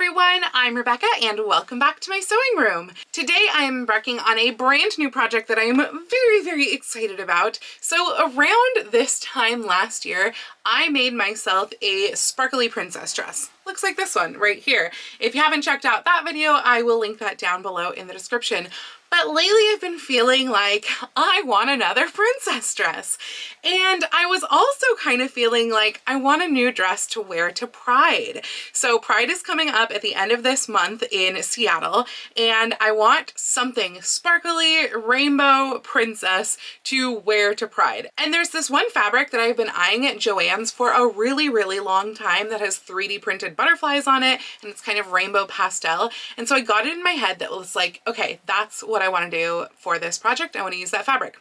everyone, I'm Rebecca and welcome back to my sewing room. Today I am embarking on a brand new project that I am very excited about. So around this time last year, I made myself a sparkly princess dress. Looks like this one right here. If you haven't checked out that video, I will link that down below in the description. But lately I've been feeling like I want another princess dress. And I was also kind of feeling like I want a new dress to wear to Pride. So Pride is coming up at the end of this month in Seattle, and I want something sparkly, rainbow princess to wear to Pride. And there's this one fabric that I've been eyeing at Joann's for a really long time that has 3D printed butterflies on it, and it's kind of rainbow pastel. And so I got it in my head that was like, okay, that's what I want to do for this project. I want to use that fabric.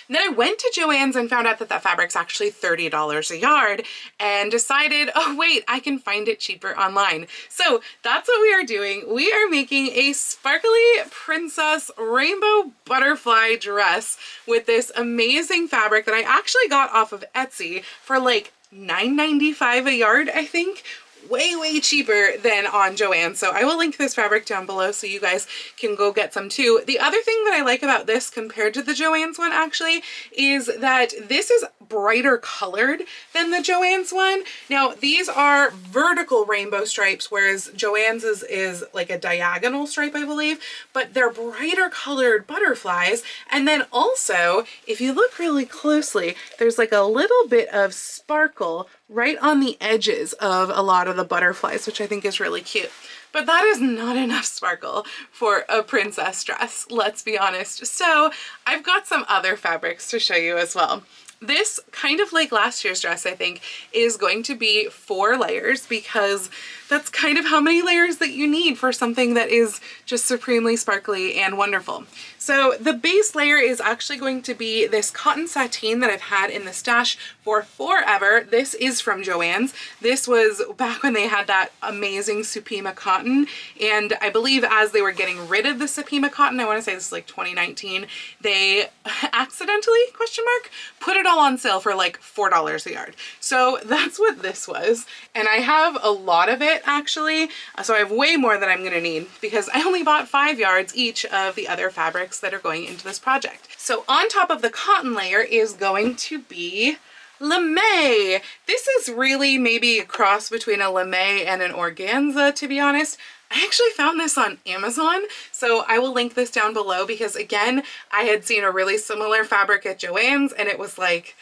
And then I went to Joann's and found out that that fabric's actually $30 a yard and decided, oh wait, I can find it cheaper online. So that's what we are doing. We are making a sparkly princess rainbow butterfly dress with this amazing fabric that I actually got off of Etsy for like $9.95 a yard, I think. Way cheaper than on Joann. So I will link this fabric down below so you guys can go get some too. The other thing that I like about this compared to the Joann's one actually is that this is brighter colored than the Joann's one. Now these are vertical rainbow stripes, whereas Joann's is like a diagonal stripe, I believe, but they're brighter colored butterflies. And then also, if you look really closely, there's like a little bit of sparkle right on the edges of a lot of the butterflies, which I think is really cute. But that is not enough sparkle for a princess dress, let's be honest. So I've got some other fabrics to show you as well. This, kind of like last year's dress, I think, is going to be 4 layers because that's kind of how many layers that you need for something that is just supremely sparkly and wonderful. So the base layer is actually going to be this cotton sateen that I've had in the stash for forever. This is from Joann's. This was back when they had that amazing Supima cotton, and I believe as they were getting rid of the Supima cotton, I want to say this is like 2019, they accidentally, question mark, put it all on sale for like $4 a yard. So that's what this was, and I have a lot of it actually, so I have way more than I'm gonna need because I only bought 5 yards each of the other fabrics that are going into this project. So on top of the cotton layer is going to be lame. This is really maybe a cross between a lame and an organza, to be honest. I actually found this on Amazon, so I will link this down below because again, I had seen a really similar fabric at Joann's and it was like,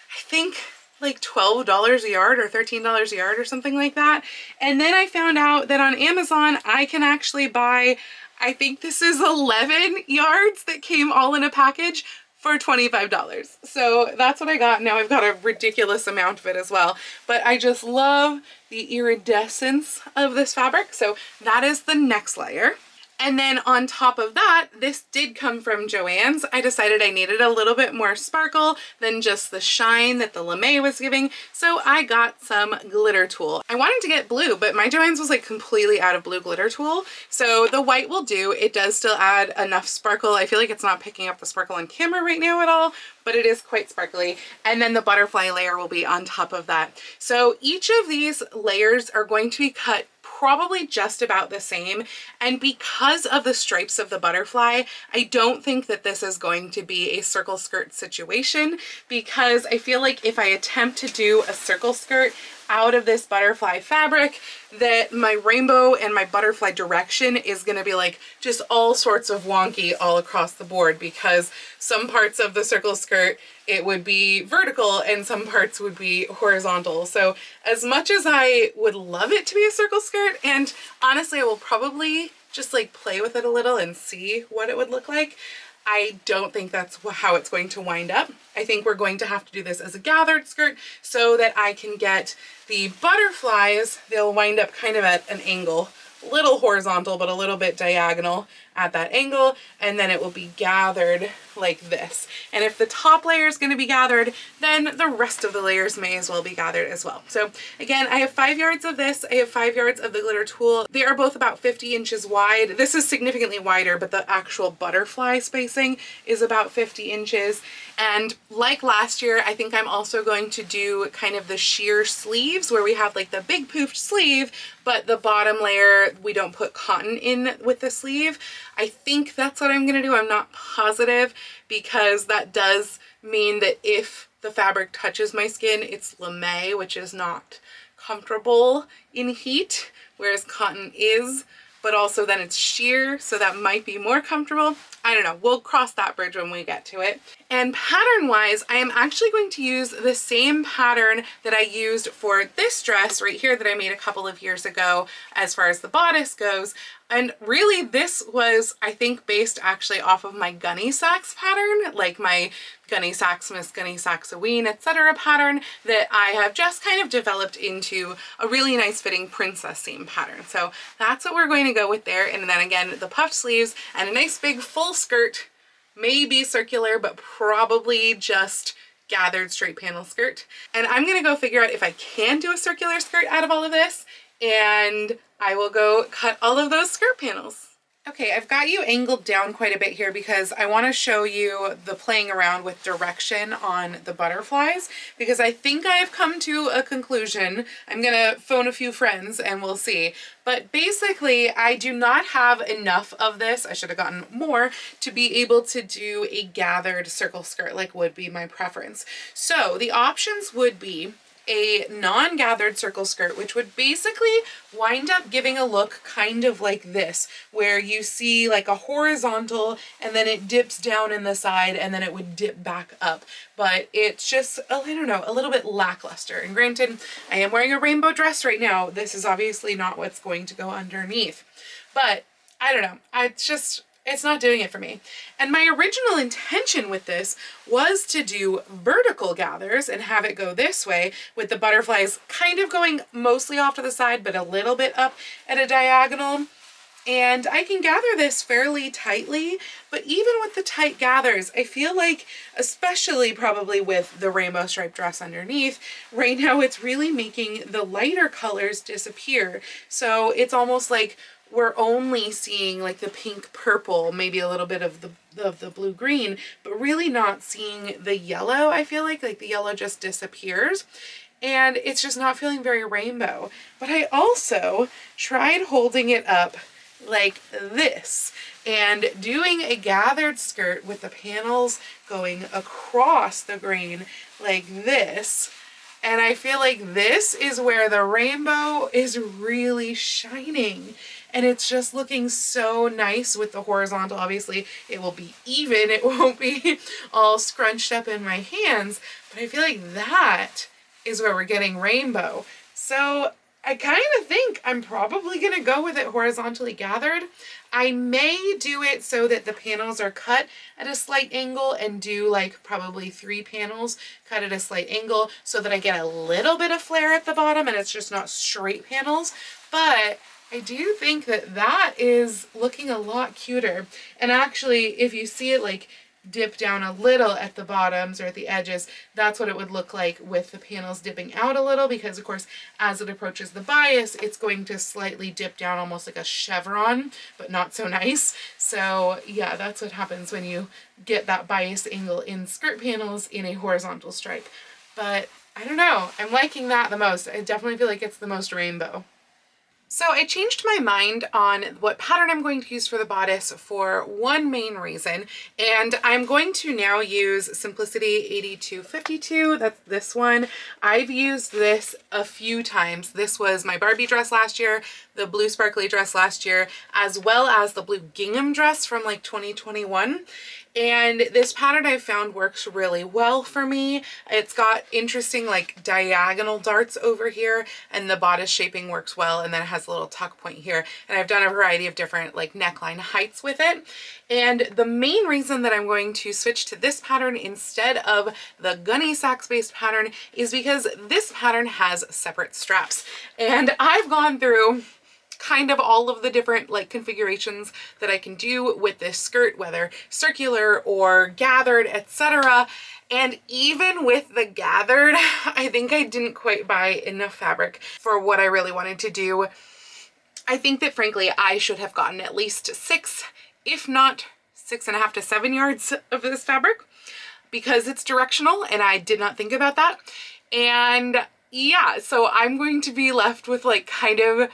I think like $12 a yard or $13 a yard or something like that. And then I found out that on Amazon, I can actually buy, I think this is 11 yards that came all in a package for $25. So that's what I got. Now I've got a ridiculous amount of it as well, but I just love the iridescence of this fabric. So that is the next layer. And then on top of that, this did come from Joann's. I decided I needed a little bit more sparkle than just the shine that the lame was giving, so I got some glitter tulle. I wanted to get blue, but my Joann's was like completely out of blue glitter tulle, so the white will do. It does still add enough sparkle. I feel like it's not picking up the sparkle on camera right now at all, but it is quite sparkly. And then the butterfly layer will be on top of that. So each of these layers are going to be cut probably just about the same, and because of the stripes of the butterfly, I don't think that this is going to be a circle skirt situation, because I feel like if I attempt to do a circle skirt out of this butterfly fabric, that my rainbow and my butterfly direction is going to be like just all sorts of wonky all across the board, because some parts of the circle skirt it would be vertical and some parts would be horizontal. So as much as I would love it to be a circle skirt, and honestly I will probably just like play with it a little and see what it would look like, I don't think that's how it's going to wind up. I think we're going to have to do this as a gathered skirt so that I can get the butterflies, they'll wind up kind of at an angle, a little horizontal but a little bit diagonal, at that angle, and then it will be gathered like this. And if the top layer is going to be gathered, then the rest of the layers may as well be gathered as well. So again, I have 5 yards of this. I have 5 yards of the glitter tulle. They are both about 50 inches wide. This is significantly wider, but the actual butterfly spacing is about 50 inches. And like last year, I think I'm also going to do kind of the sheer sleeves where we have like the big poofed sleeve, but the bottom layer, we don't put cotton in with the sleeve. I think that's what I'm gonna do. I'm not positive, because that does mean that if the fabric touches my skin, it's lame, which is not comfortable in heat, whereas cotton is, but also then it's sheer, so that might be more comfortable. I don't know, we'll cross that bridge when we get to it. And pattern wise, I am actually going to use the same pattern that I used for this dress right here that I made a couple of years ago as far as the bodice goes. And really this was, I think, based actually off of my Gunny Sacks pattern, like my Gunny Sacks, Miss Gunny Saxoween, etc. pattern that I have just kind of developed into a really nice fitting princess seam pattern. So that's what we're going to go with there. And then again, the puffed sleeves and a nice big full skirt, maybe circular, but probably just gathered straight panel skirt. And I'm gonna go figure out if I can do a circular skirt out of all of this, and I will go cut all of those skirt panels. Okay, I've got you angled down quite a bit here because I want to show you the playing around with direction on the butterflies, because I think I have come to a conclusion. I'm gonna phone a few friends and we'll see. But basically, I do not have enough of this, I should have gotten more, to be able to do a gathered circle skirt like would be my preference. So the options would be a non-gathered circle skirt, which would basically wind up giving a look kind of like this, where you see like a horizontal and then it dips down in the side and then it would dip back up. But it's just, I don't know, a little bit lackluster. And granted, I am wearing a rainbow dress right now. This is obviously not what's going to go underneath. But I don't know, it's not doing it for me. And my original intention with this was to do vertical gathers and have it go this way, with the butterflies kind of going mostly off to the side, but a little bit up at a diagonal. And I can gather this fairly tightly, but even with the tight gathers, I feel like, especially probably with the rainbow striped dress underneath, right now it's really making the lighter colors disappear. So it's almost like we're only seeing like the pink purple, maybe a little bit of the blue green, but really not seeing the yellow. I feel like the yellow just disappears and it's just not feeling very rainbow. But I also tried holding it up like this and doing a gathered skirt with the panels going across the grain like this. And I feel like this is where the rainbow is really shining. And it's just looking so nice with the horizontal. Obviously, it will be even. It won't be all scrunched up in my hands. But I feel like that is where we're getting rainbow. So I kind of think I'm probably going to go with it horizontally gathered. I may do it so that the panels are cut at a slight angle and do like probably 3 panels cut at a slight angle so that I get a little bit of flare at the bottom and it's just not straight panels. But I do think that that is looking a lot cuter. And actually, if you see it like dip down a little at the bottoms or at the edges, that's what it would look like with the panels dipping out a little, because of course as it approaches the bias it's going to slightly dip down almost like a chevron, but not so nice. So yeah, that's what happens when you get that bias angle in skirt panels in a horizontal stripe. But I don't know, I'm liking that the most. I definitely feel like it's the most rainbow. So I changed my mind on what pattern I'm going to use for the bodice for one main reason, and I'm going to now use Simplicity 8252. That's this one. I've used this a few times. This was my Barbie dress last year, the blue sparkly dress last year, as well as the blue gingham dress from like 2021. And this pattern I found works really well for me. It's got interesting like diagonal darts over here, and the bodice shaping works well, and then it has a little tuck point here. And I've done a variety of different like neckline heights with it. And the main reason that I'm going to switch to this pattern instead of the Gunny Sacks based pattern is because this pattern has separate straps. And I've gone through kind of all of the different like configurations that I can do with this skirt, whether circular or gathered, etc. And even with the gathered, I think I didn't quite buy enough fabric for what I really wanted to do. I think that frankly, I should have gotten at least 6, if not 6.5 to 7 yards of this fabric, because it's directional and I did not think about that. And yeah, so I'm going to be left with like kind of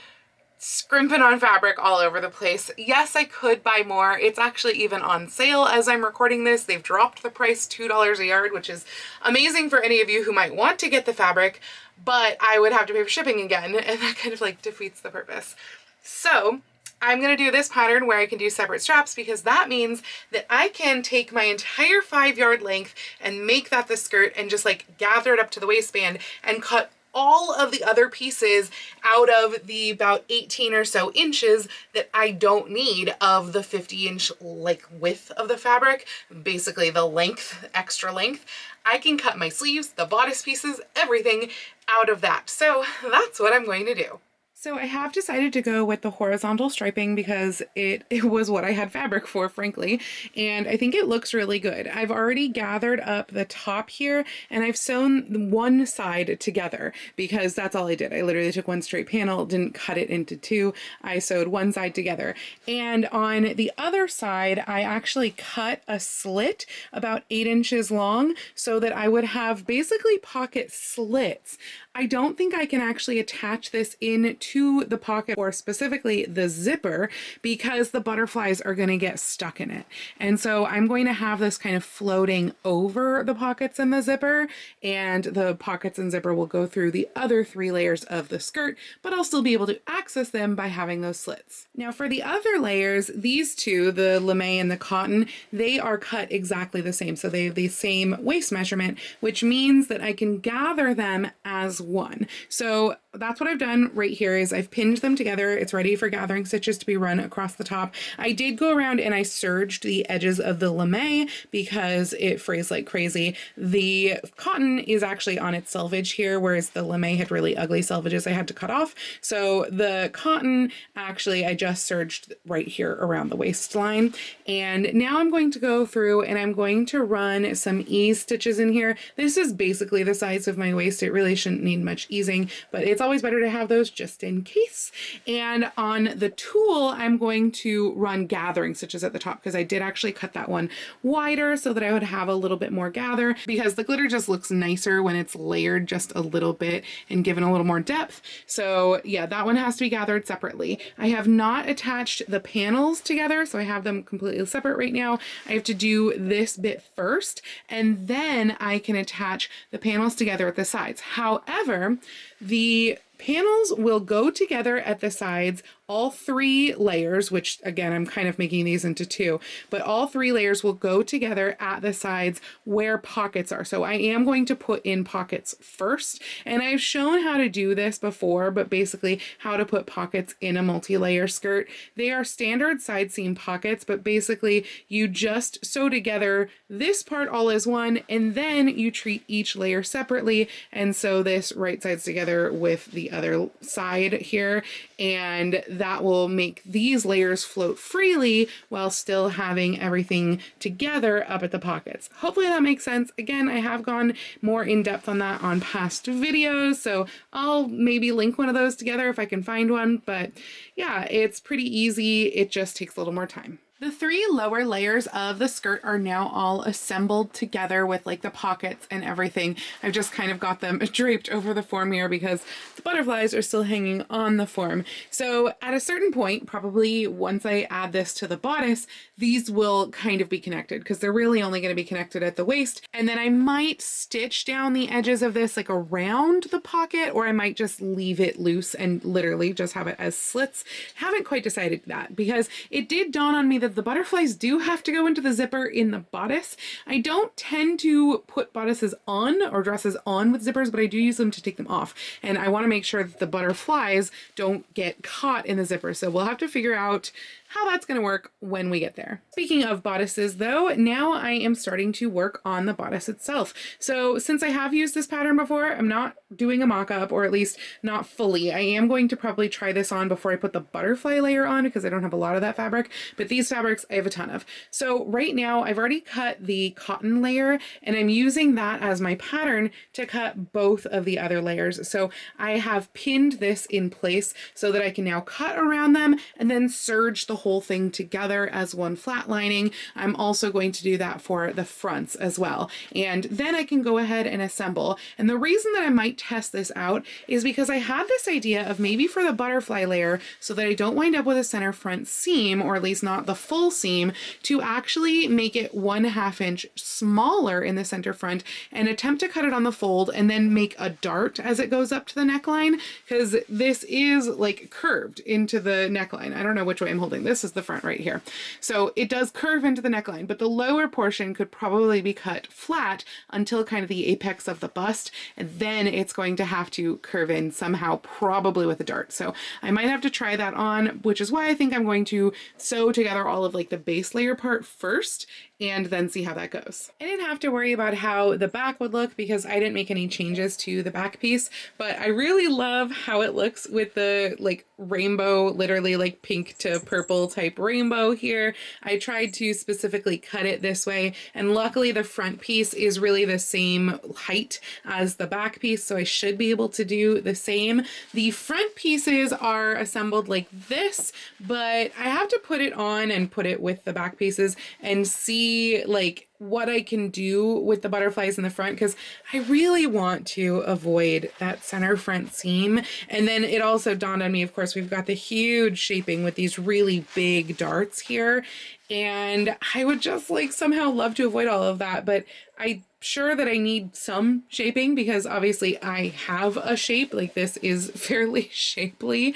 scrimping on fabric all over the place. Yes, I could buy more. It's actually even on sale as I'm recording this. They've dropped the price $2 a yard, which is amazing for any of you who might want to get the fabric, but I would have to pay for shipping again, and that kind of like defeats the purpose. So I'm going to do this pattern where I can do separate straps, because that means that I can take my entire 5-yard length and make that the skirt and just like gather it up to the waistband and cut all of the other pieces out of the about 18 or so inches that I don't need of the 50-inch like width of the fabric, basically the length, extra length. I can cut my sleeves, the bodice pieces, everything out of that. So that's what I'm going to do. So I have decided to go with the horizontal striping because it was what I had fabric for, frankly, and I think it looks really good. I've already gathered up the top here and I've sewn one side together because that's all I did. I literally took one straight panel, didn't cut it into two. I sewed one side together. And on the other side, I actually cut a slit about 8 inches long so that I would have basically pocket slits. I don't think I can actually attach this into the pocket, or specifically the zipper, because the butterflies are going to get stuck in it. And so I'm going to have this kind of floating over the pockets and the zipper, and the pockets and zipper will go through the other 3 layers of the skirt, but I'll still be able to access them by having those slits. Now for the other layers, these two, the lame and the cotton, they are cut exactly the same. So they have the same waist measurement, which means that I can gather them as one. So that's what I've done right here is I've pinned them together. It's ready for gathering stitches to be run across the top. I did go around and I serged the edges of the lame because it frays like crazy. The cotton is actually on its selvage here, whereas the lame had really ugly selvages I had to cut off. So the cotton, actually, I just serged right here around the waistline. And now I'm going to go through and I'm going to run some ease stitches in here. This is basically the size of my waist. It really shouldn't need much easing, but it's always better to have those just in case. And on the tulle, I'm going to run gathering stitches at the top because I did actually cut that one wider so that I would have a little bit more gather, because the glitter just looks nicer when it's layered just a little bit and given a little more depth. So yeah, that one has to be gathered separately. I have not attached the panels together, so I have them completely separate right now. I have to do this bit first, and then I can attach the panels together at the sides. However, the panels will go together at the sides, all 3 layers, which again, I'm kind of making these into 2, but all 3 layers will go together at the sides where pockets are. So I am going to put in pockets first, and I've shown how to do this before, but basically how to put pockets in a multi-layer skirt. They are standard side seam pockets, but basically you just sew together this part all as one, and then you treat each layer separately and sew this right sides together with the other side here, and that will make these layers float freely while still having everything together up at the pockets. Hopefully that makes sense. Again, I have gone more in depth on that on past videos, so I'll maybe link one of those together if I can find one, but yeah, it's pretty easy. It just takes a little more time. The 3 lower layers of the skirt are now all assembled together with like the pockets and everything. I've just kind of got them draped over the form here because the butterflies are still hanging on the form. So at a certain point, probably once I add this to the bodice, these will kind of be connected because they're really only going to be connected at the waist. And then I might stitch down the edges of this like around the pocket, or I might just leave it loose and literally just have it as slits. Haven't quite decided that because it did dawn on me that the butterflies do have to go into the zipper in the bodice. I don't tend to put bodices on or dresses on with zippers, but I do use them to take them off. And I want to make sure that the butterflies don't get caught in the zipper. So we'll have to figure out how that's going to work when we get there. Speaking of bodices though, now I am starting to work on the bodice itself. So since I have used this pattern before, I'm not doing a mock-up, or at least not fully. I am going to probably try this on before I put the butterfly layer on because I don't have a lot of that fabric, but these fabrics I have a ton of. So right now I've already cut the cotton layer and I'm using that as my pattern to cut both of the other layers. So I have pinned this in place so that I can now cut around them and then serge the whole thing together as one flat lining. I'm also going to do that for the fronts as well. And then I can go ahead and assemble. And the reason that I might test this out is because I had this idea of maybe for the butterfly layer, so that I don't wind up with a center front seam, or at least not the full seam, to actually make it 1/2 inch smaller in the center front and attempt to cut it on the fold and then make a dart as it goes up to the neckline, because this is like curved into the neckline. I don't know which way I'm holding. This is the front right here. So it does curve into the neckline, but the lower portion could probably be cut flat until kind of the apex of the bust, and then it's going to have to curve in somehow, probably with a dart. So I might have to try that on, which is why I think I'm going to sew together all of like the base layer part first and then see how that goes. I didn't have to worry about how the back would look because I didn't make any changes to the back piece, but I really love how it looks with the like rainbow, literally like pink to purple type rainbow here. I tried to specifically cut it this way, and luckily the front piece is really the same height as the back piece, so I should be able to do the same. The front pieces are assembled like this, but I have to put it on and put it with the back pieces and see like what I can do with the butterflies in the front, because I really want to avoid that center front seam. And then it also dawned on me, of course, we've got the huge shaping with these really big darts here, and I would just like somehow love to avoid all of that, but I'm sure that I need some shaping because obviously I have a shape, like this is fairly shapely.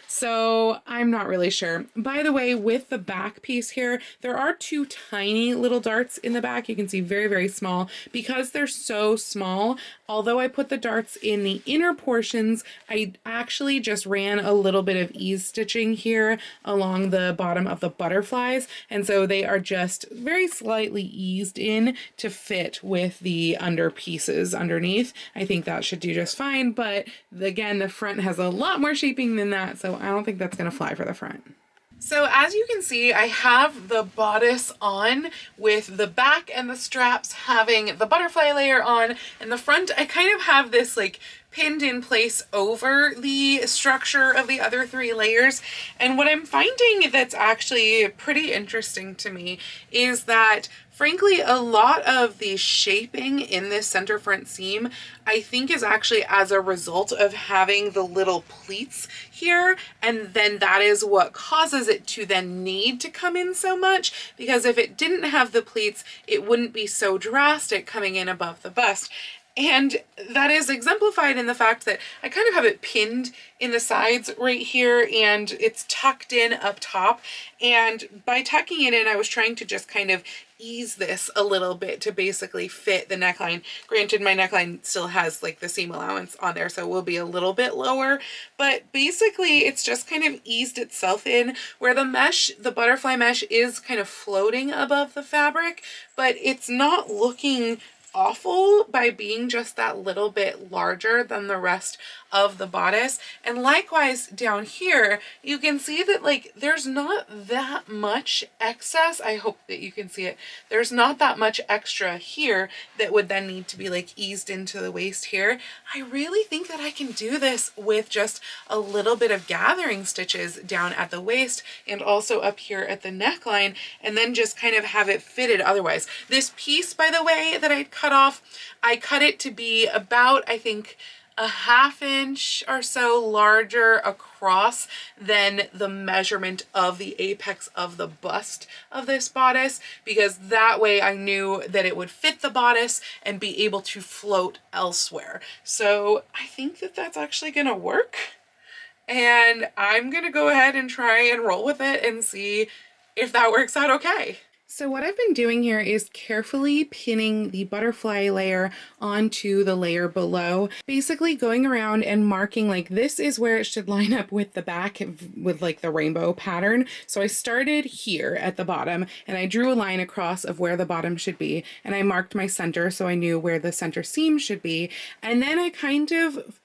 So I'm not really sure. By the way, with the back piece here, there are two tiny little darts in the back. You can see very, very small. Because they're so small, although I put the darts in the inner portions, I actually just ran a little bit of ease stitching here along the bottom of the butterflies. And so they are just very slightly eased in to fit with the under pieces underneath. I think that should do just fine. But again, the front has a lot more shaping than that, so I don't think that's going to fly for the front. So as you can see, I have the bodice on with the back and the straps having the butterfly layer on, and the front I kind of have this like pinned in place over the structure of the other three layers. And what I'm finding that's actually pretty interesting to me is that frankly, a lot of the shaping in this center front seam, I think is actually as a result of having the little pleats here. And then that is what causes it to then need to come in so much, because if it didn't have the pleats, it wouldn't be so drastic coming in above the bust. And that is exemplified in the fact that I kind of have it pinned in the sides right here and it's tucked in up top. And by tucking it in, I was trying to just kind of ease this a little bit to basically fit the neckline. Granted, my neckline still has like the seam allowance on there, so it will be a little bit lower, but basically it's just kind of eased itself in where the mesh, the butterfly mesh, is kind of floating above the fabric, but it's not looking awful by being just that little bit larger than the rest of the bodice. And likewise down here, you can see that like there's not that much excess. I hope that you can see it. There's not that much extra here that would then need to be like eased into the waist here. I really think that I can do this with just a little bit of gathering stitches down at the waist and also up here at the neckline, and then just kind of have it fitted otherwise. This piece, by the way, that I cut off, I cut it to be about, I think, a 1/2 inch or so larger across than the measurement of the apex of the bust of this bodice, because that way I knew that it would fit the bodice and be able to float elsewhere. So I think that that's actually gonna work, and I'm gonna go ahead and try and roll with it and see if that works out okay. So what I've been doing here is carefully pinning the butterfly layer onto the layer below, basically going around and marking like this is where it should line up with the back with like the rainbow pattern. So I started here at the bottom and I drew a line across of where the bottom should be, and I marked my center so I knew where the center seam should be, and then I kind of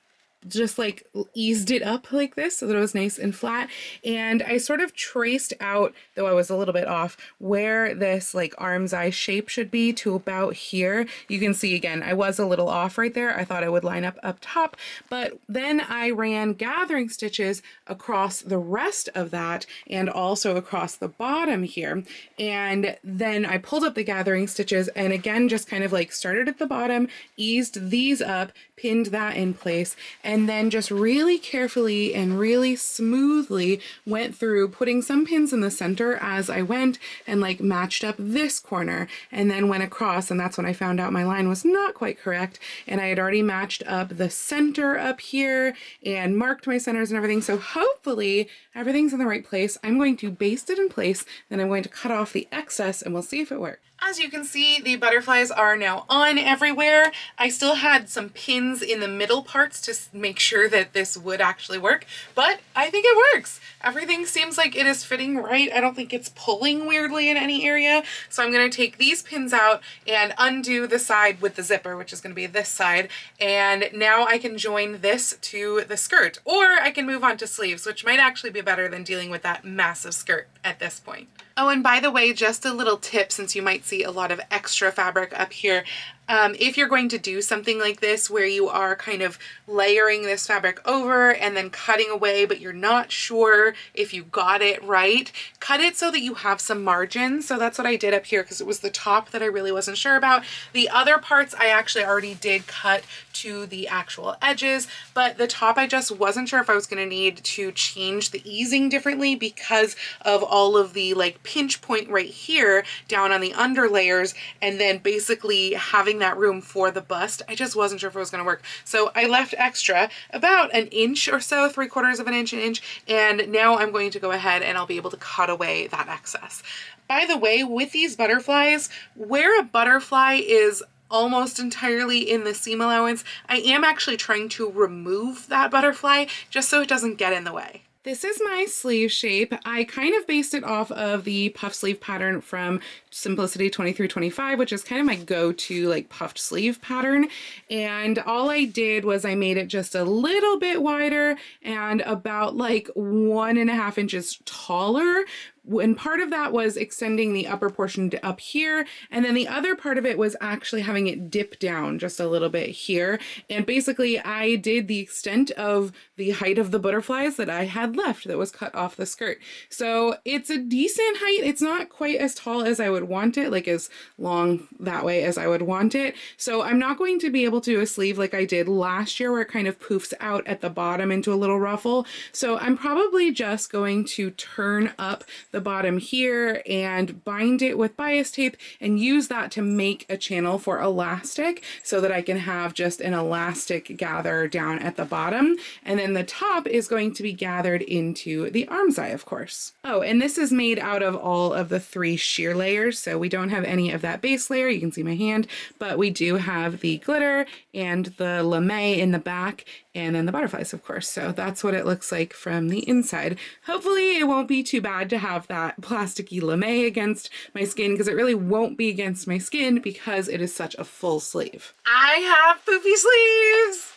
just like eased it up like this so that it was nice and flat. And I sort of traced out, though I was a little bit off, where this like arm's eye shape should be to about here. You can see again, I was a little off right there. I thought I would line up top, but then I ran gathering stitches across the rest of that and also across the bottom here. And then I pulled up the gathering stitches and again, just kind of like started at the bottom, eased these up, pinned that in place, and then just really carefully and really smoothly went through putting some pins in the center as I went and like matched up this corner and then went across, and that's when I found out my line was not quite correct and I had already matched up the center up here and marked my centers and everything. So hopefully everything's in the right place. I'm going to baste it in place, then I'm going to cut off the excess and we'll see if it works. As you can see, the butterflies are now on everywhere. I still had some pins in the middle parts to make sure that this would actually work, but I think it works. Everything seems like it is fitting right. I don't think it's pulling weirdly in any area. So I'm going to take these pins out and undo the side with the zipper, which is going to be this side. And now I can join this to the skirt, or I can move on to sleeves, which might actually be better than dealing with that massive skirt at this point. Oh, and by the way, just a little tip, since you might see a lot of extra fabric up here, if you're going to do something like this where you are kind of layering this fabric over and then cutting away, but you're not sure if you got it right, cut it so that you have some margin. So that's what I did up here because it was the top that I really wasn't sure about. The other parts I actually already did cut to the actual edges, but the top I just wasn't sure if I was going to need to change the easing differently because of all of the like pinch point right here down on the under layers, and then basically having that room for the bust. I just wasn't sure if it was going to work. So I left extra about an inch or so, 3/4 of an inch, an inch, and now I'm going to go ahead and I'll be able to cut away that excess. By the way, with these butterflies, where a butterfly is almost entirely in the seam allowance, I am actually trying to remove that butterfly just so it doesn't get in the way. This is my sleeve shape. I kind of based it off of the puff sleeve pattern from Simplicity 2325, which is kind of my go-to like puffed sleeve pattern. And all I did was I made it just a little bit wider and about like 1.5 inches taller. And part of that was extending the upper portion to up here, and then the other part of it was actually having it dip down just a little bit here. And basically I did the extent of the height of the butterflies that I had left that was cut off the skirt. So it's a decent height. It's not quite as tall as I would want it, like as long that way as I would want it. So I'm not going to be able to do a sleeve like I did last year where it kind of poofs out at the bottom into a little ruffle. So I'm probably just going to turn up the bottom here and bind it with bias tape and use that to make a channel for elastic so that I can have just an elastic gather down at the bottom. And then the top is going to be gathered into the arm's eye, of course. Oh, and this is made out of all of the 3 sheer layers. So we don't have any of that base layer. You can see my hand, but we do have the glitter and the lame in the back, and then the butterflies, of course. So that's what it looks like from the inside. Hopefully it won't be too bad to have that plasticky lame against my skin, because it really won't be against my skin because it is such a full sleeve. I have poofy sleeves!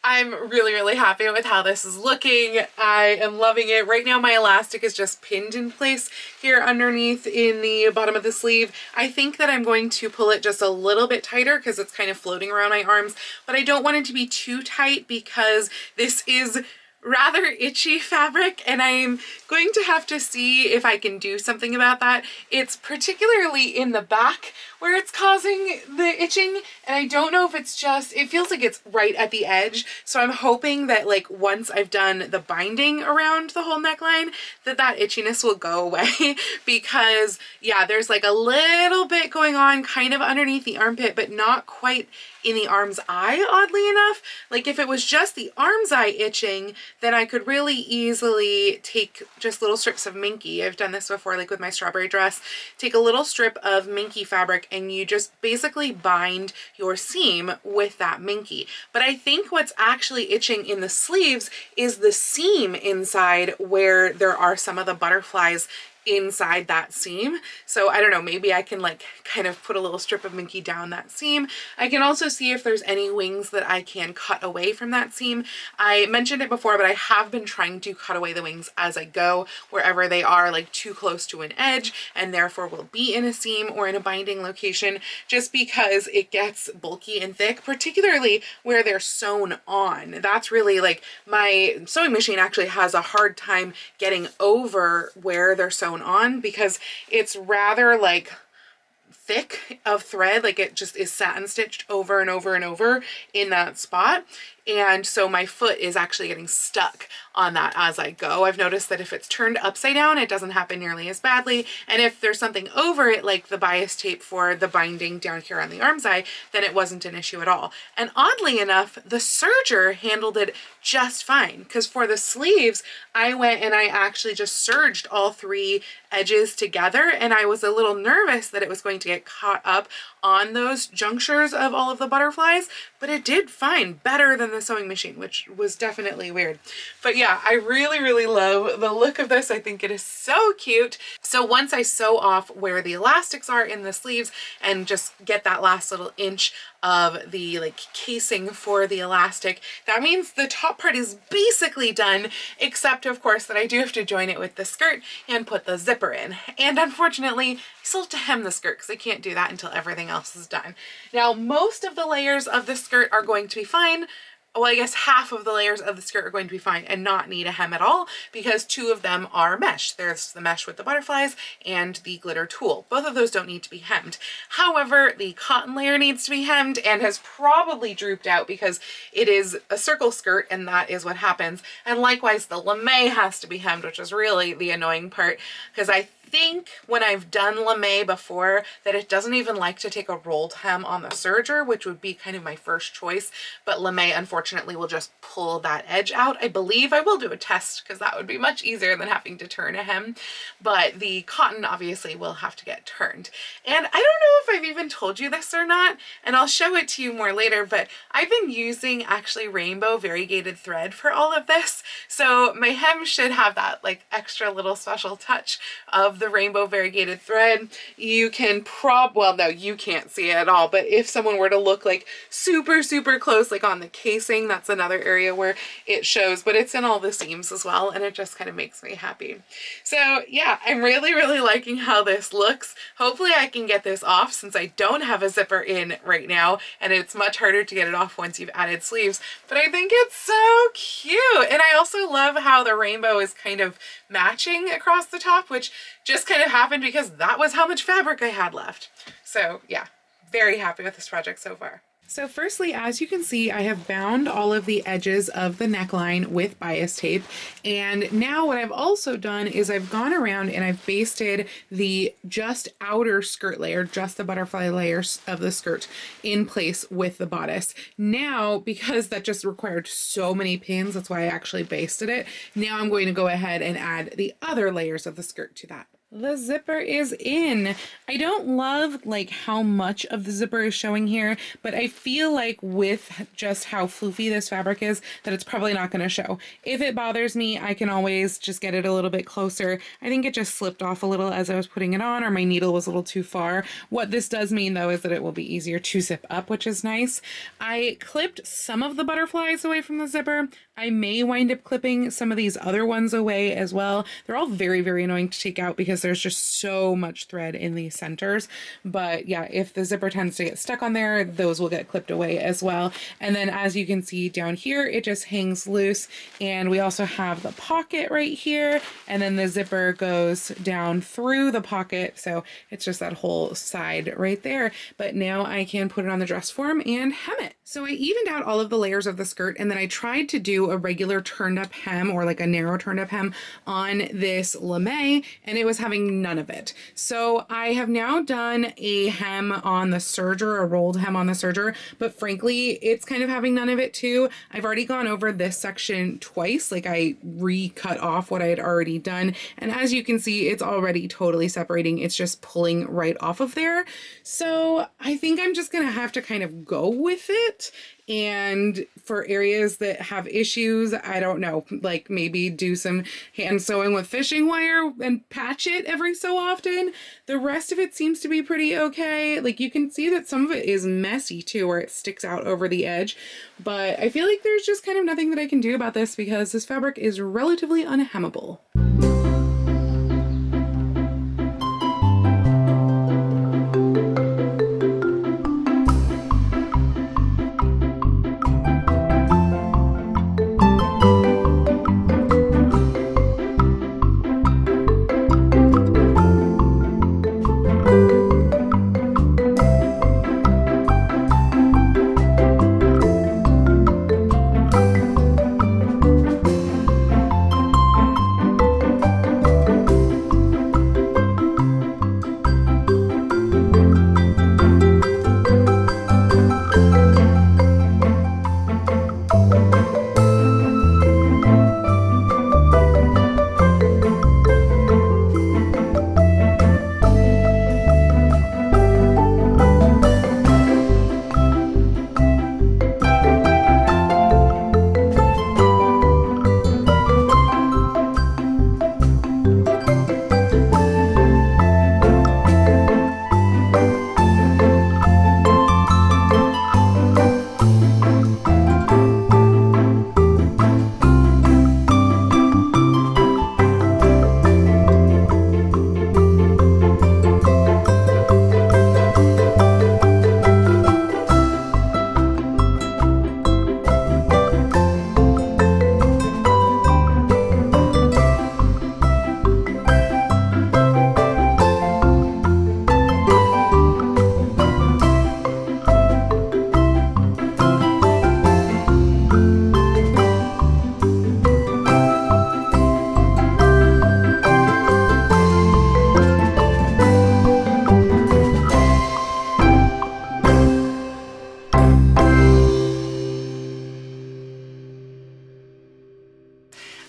I'm really, really happy with how this is looking. I am loving it. Right now my elastic is just pinned in place here underneath in the bottom of the sleeve. I think that I'm going to pull it just a little bit tighter because it's kind of floating around my arms, but I don't want it to be too tight because this is rather itchy fabric and I'm going to have to see if I can do something about that. It's particularly in the back where it's causing the itching, and I don't know if it's just, it feels like it's right at the edge. So I'm hoping that like once I've done the binding around the whole neckline that that itchiness will go away because yeah, there's like a little bit going on kind of underneath the armpit, but not quite in the arm's eye, oddly enough. Like if it was just the arm's eye itching, then I could really easily take just little strips of Minky. I've done this before, like with my strawberry dress. Take a little strip of Minky fabric and you just basically bind your seam with that Minky. But I think what's actually itching in the sleeves is the seam inside where there are some of the butterflies inside that seam. So I don't know, maybe I can like kind of put a little strip of Minky down that seam. I can also see if there's any wings that I can cut away from that seam. I mentioned it before, but I have been trying to cut away the wings as I go, wherever they are like too close to an edge and therefore will be in a seam or in a binding location, just because it gets bulky and thick, particularly where they're sewn on. That's really like, my sewing machine actually has a hard time getting over where they're sewn on because it's rather like thick of thread, like it just is satin stitched over and over and over in that spot. And so my foot is actually getting stuck on that as I go. I've noticed that if it's turned upside down, it doesn't happen nearly as badly. And if there's something over it, like the bias tape for the binding down here on the arm's eye, then it wasn't an issue at all. And oddly enough, the serger handled it just fine, because for the sleeves, I went and I actually just serged all 3 edges together, and I was a little nervous that it was going to get caught up on those junctures of all of the butterflies, but it did fine, better than the sewing machine, which was definitely weird. But yeah, I really, really love the look of this. I think it is so cute. So once I sew off where the elastics are in the sleeves and just get that last little inch of the like casing for the elastic, that means the top part is basically done, except of course that I do have to join it with the skirt and put the zipper in. And unfortunately, I still have to hem the skirt because I can't do that until everything else is done. Now, most of the layers of the skirt are going to be fine. Well, I guess half of the layers of the skirt are going to be fine and not need a hem at all, because 2 of them are mesh. There's the mesh with the butterflies and the glitter tulle. Both of those don't need to be hemmed. However, the cotton layer needs to be hemmed and has probably drooped out because it is a circle skirt and that is what happens. And likewise, the lame has to be hemmed, which is really the annoying part, because I think when I've done lame before that it doesn't even like to take a rolled hem on the serger, which would be kind of my first choice, but lame unfortunately will just pull that edge out. I believe I will do a test because that would be much easier than having to turn a hem, but the cotton obviously will have to get turned. And I don't know if I've even told you this or not, and I'll show it to you more later, but I've been using actually rainbow variegated thread for all of this, so my hem should have that like extra little special touch of the rainbow variegated thread. You can well, no, you can't see it at all, but if someone were to look like super, super close, like on the casing, that's another area where it shows, but it's in all the seams as well, and it just kind of makes me happy. So yeah, I'm really, really liking how this looks. Hopefully I can get this off since I don't have a zipper in right now, and it's much harder to get it off once you've added sleeves, but I think it's so cute. And I also love how the rainbow is kind of matching across the top, which just kind of happened because that was how much fabric I had left. So yeah, very happy with this project so far. So firstly, as you can see, I have bound all of the edges of the neckline with bias tape. And now what I've also done is I've gone around and I've basted the just outer skirt layer, just the butterfly layers of the skirt in place with the bodice. Now, because that just required so many pins, that's why I actually basted it. Now I'm going to go ahead and add the other layers of the skirt to that. The zipper is in. I don't love like how much of the zipper is showing here, but I feel like with just how floofy this fabric is that it's probably not going to show. If it bothers me, I can always just get it a little bit closer. I think it just slipped off a little as I was putting it on, or my needle was a little too far. What this does mean though is that it will be easier to zip up, which is nice. I clipped some of the butterflies away from the zipper. I may wind up clipping some of these other ones away as well. They're all very, very annoying to take out because there's just so much thread in these centers. But yeah, if the zipper tends to get stuck on there, those will get clipped away as well. And then as you can see down here, it just hangs loose. And we also have the pocket right here. And then the zipper goes down through the pocket. So it's just that whole side right there. But now I can put it on the dress form and hem it. So I evened out all of the layers of the skirt, and then I tried to do a regular turned up hem, or like a narrow turned up hem on this lame, and it was having none of it. So I have now done a hem on the serger, a rolled hem on the serger, but frankly, it's kind of having none of it too. I've already gone over this section twice, like I recut off what I had already done. And as you can see, it's already totally separating. It's just pulling right off of there. So I think I'm just gonna have to kind of go with it. And for areas that have issues, I don't know, like maybe do some hand sewing with fishing wire and patch it every so often. The rest of it seems to be pretty okay. Like you can see that some of it is messy too, where it sticks out over the edge. But I feel like there's just kind of nothing that I can do about this because this fabric is relatively unhemmable.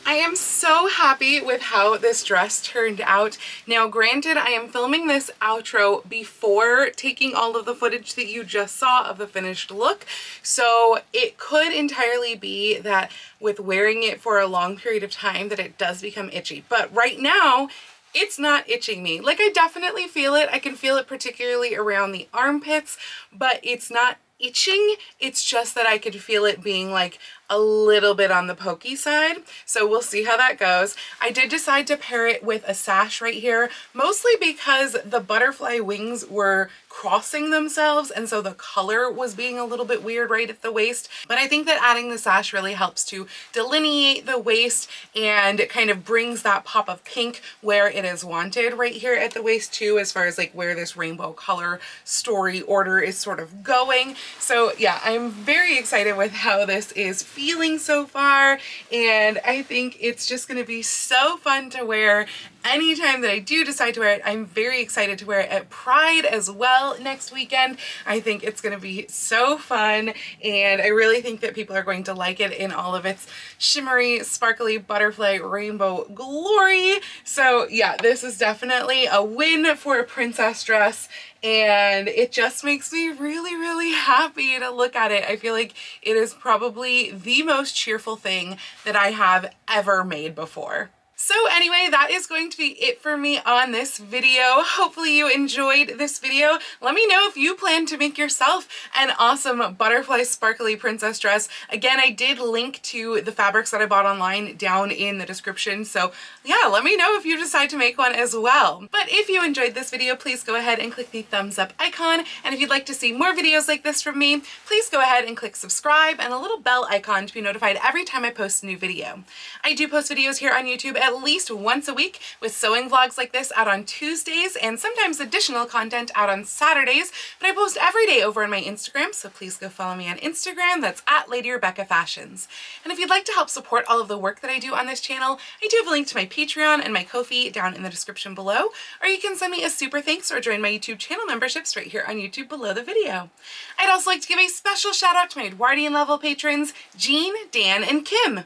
I am so happy with how this dress turned out. Now, granted, I am filming this outro before taking all of the footage that you just saw of the finished look, so it could entirely be that with wearing it for a long period of time that it does become itchy. But right now, it's not itching me. Like, I definitely feel it. I can feel it particularly around the armpits, but it's not itching. It's just that I could feel it being like a little bit on the pokey side. So we'll see how that goes. I did decide to pair it with a sash right here, mostly because the butterfly wings were crossing themselves, and so the color was being a little bit weird right at the waist. But I think that adding the sash really helps to delineate the waist, and it kind of brings that pop of pink where it is wanted right here at the waist too, as far as like where this rainbow color story order is sort of going. So yeah, I'm very excited with how this is feeling so far, and I think it's just going to be so fun to wear anytime that I do decide to wear it. I'm very excited to wear it at Pride as well next weekend. I think it's going to be so fun, and I really think that people are going to like it in all of its shimmery, sparkly, butterfly, rainbow glory. So yeah, this is definitely a win for a princess dress, and it just makes me really, really happy to look at it. I feel like it is probably the most cheerful thing that I have ever made before. So anyway, that is going to be it for me on this video. Hopefully you enjoyed this video. Let me know if you plan to make yourself an awesome butterfly sparkly princess dress. Again, I did link to the fabrics that I bought online down in the description. So yeah, let me know if you decide to make one as well. But if you enjoyed this video, please go ahead and click the thumbs up icon. And if you'd like to see more videos like this from me, please go ahead and click subscribe and a little bell icon to be notified every time I post a new video. I do post videos here on YouTube at at least once a week with sewing vlogs like this out on Tuesdays and sometimes additional content out on Saturdays, but I post every day over on my Instagram, so please go follow me on Instagram. That's at Lady Rebecca Fashions. And if you'd like to help support all of the work that I do on this channel, I do have a link to my Patreon and my Ko-fi down in the description below, or you can send me a super thanks or join my YouTube channel memberships right here on YouTube below the video. I'd also like to give a special shout out to my Edwardian level patrons, Jean, Dan, and Kim.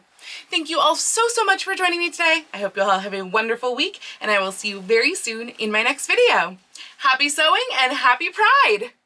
Thank you all so much for joining me today. I hope you all have a wonderful week, and I will see you very soon in my next video. Happy sewing and happy Pride!